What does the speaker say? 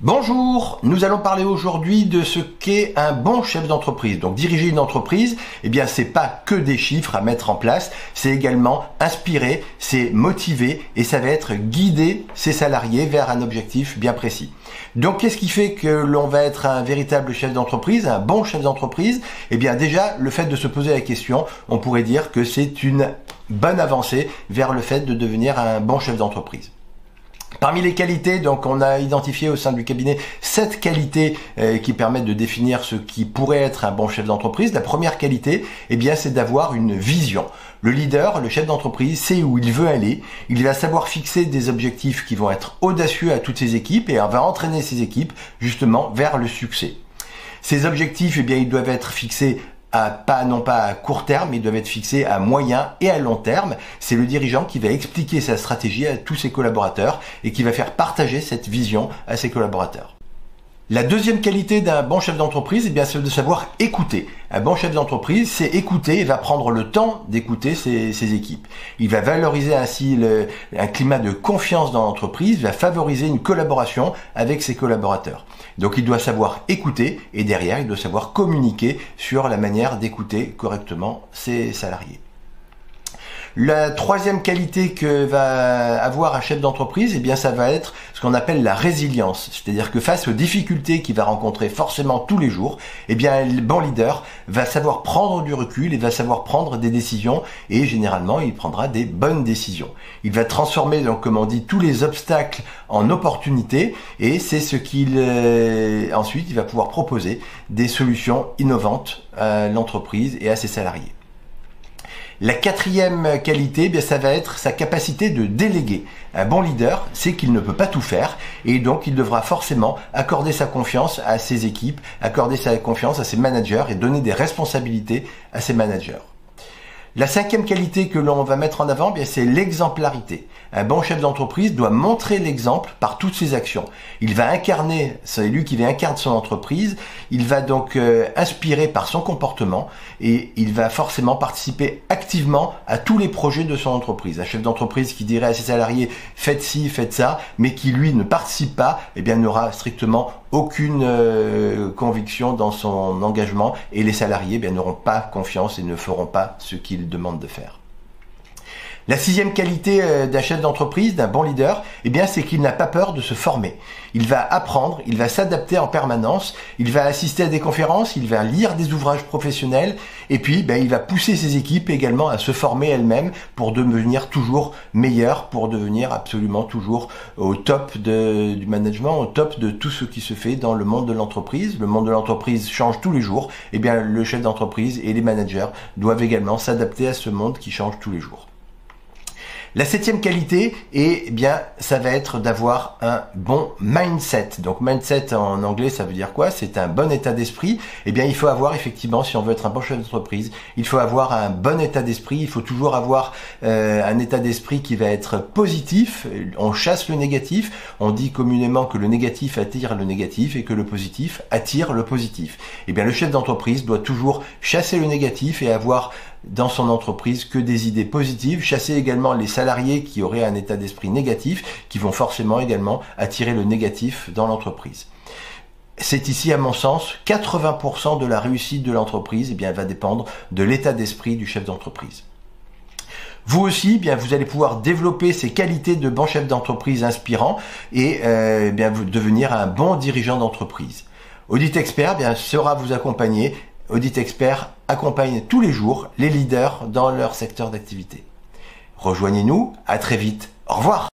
Bonjour, nous allons parler aujourd'hui de ce qu'est un bon chef d'entreprise. Donc diriger une entreprise, eh bien c'est pas que des chiffres à mettre en place, c'est également inspirer, c'est motiver et ça va être guider ses salariés vers un objectif bien précis. Donc qu'est-ce qui fait que l'on va être un véritable chef d'entreprise, un bon chef d'entreprise? Eh bien déjà, le fait de se poser la question, on pourrait dire que c'est une bonne avancée vers le fait de devenir un bon chef d'entreprise. Parmi les qualités, donc on a identifié au sein du cabinet 7 qualités qui permettent de définir ce qui pourrait être un bon chef d'entreprise. La première qualité, eh bien, c'est d'avoir une vision. Le leader, le chef d'entreprise, sait où il veut aller. Il va savoir fixer des objectifs qui vont être audacieux à toutes ses équipes et va entraîner ses équipes justement vers le succès. Ces objectifs, eh bien, ils doivent être fixés non pas à court terme, mais ils doivent être fixés à moyen et à long terme. C'est le dirigeant qui va expliquer sa stratégie à tous ses collaborateurs et qui va faire partager cette vision à ses collaborateurs. La deuxième qualité d'un bon chef d'entreprise, eh bien, c'est de savoir écouter. Un bon chef d'entreprise, c'est écouter et va prendre le temps d'écouter ses équipes. Il va valoriser ainsi un climat de confiance dans l'entreprise, va favoriser une collaboration avec ses collaborateurs. Donc il doit savoir écouter et derrière, il doit savoir communiquer sur la manière d'écouter correctement ses salariés. La troisième qualité que va avoir un chef d'entreprise, eh bien, ça va être ce qu'on appelle la résilience. C'est-à-dire que face aux difficultés qu'il va rencontrer forcément tous les jours, eh bien, le bon leader va savoir prendre du recul et va savoir prendre des décisions et généralement, il prendra des bonnes décisions. Il va transformer, donc, comme on dit, tous les obstacles en opportunités et c'est ce qu'il, ensuite, il va pouvoir proposer des solutions innovantes à l'entreprise et à ses salariés. La quatrième qualité, bien, ça va être sa capacité de déléguer. Un bon leader, c'est qu'il ne peut pas tout faire et donc il devra forcément accorder sa confiance à ses équipes, accorder sa confiance à ses managers et donner des responsabilités à ses managers. La cinquième qualité que l'on va mettre en avant, bien, c'est l'exemplarité. Un bon chef d'entreprise doit montrer l'exemple par toutes ses actions. Il va incarner, c'est lui qui va incarner son entreprise, il va donc inspirer par son comportement et il va forcément participer activement à tous les projets de son entreprise. Un chef d'entreprise qui dirait à ses salariés « faites ci, faites ça », mais qui lui ne participe pas, eh bien n'aura strictement aucune conviction dans son engagement et les salariés n'auront pas confiance et ne feront pas ce qu'ils demandent de faire. La sixième qualité d'un chef d'entreprise, d'un bon leader, eh bien, c'est qu'il n'a pas peur de se former. Il va apprendre, il va s'adapter en permanence, il va assister à des conférences, il va lire des ouvrages professionnels et puis il va pousser ses équipes également à se former elles-mêmes pour devenir toujours meilleures, pour devenir absolument toujours au top du management, au top de tout ce qui se fait dans le monde de l'entreprise. Le monde de l'entreprise change tous les jours. Eh bien, le chef d'entreprise et les managers doivent également s'adapter à ce monde qui change tous les jours. La septième qualité, eh bien, ça va être d'avoir un bon mindset. Donc, mindset en anglais, ça veut dire quoi? C'est un bon état d'esprit. Eh bien, il faut avoir effectivement, si on veut être un bon chef d'entreprise, il faut avoir un bon état d'esprit. Il faut toujours avoir un état d'esprit qui va être positif. On chasse le négatif. On dit communément que le négatif attire le négatif et que le positif attire le positif. Eh bien, le chef d'entreprise doit toujours chasser le négatif et avoir dans son entreprise que des idées positives, chasser également les salariés qui auraient un état d'esprit négatif, qui vont forcément également attirer le négatif dans l'entreprise. C'est ici, à mon sens, 80% de la réussite de l'entreprise, eh bien, va dépendre de l'état d'esprit du chef d'entreprise. Vous aussi, bien, vous allez pouvoir développer ces qualités de bon chef d'entreprise inspirant et bien, devenir un bon dirigeant d'entreprise. Audit Expert bien, saura vous accompagner. Audit Expert accompagne tous les jours les leaders dans leur secteur d'activité. Rejoignez-nous, à très vite, au revoir.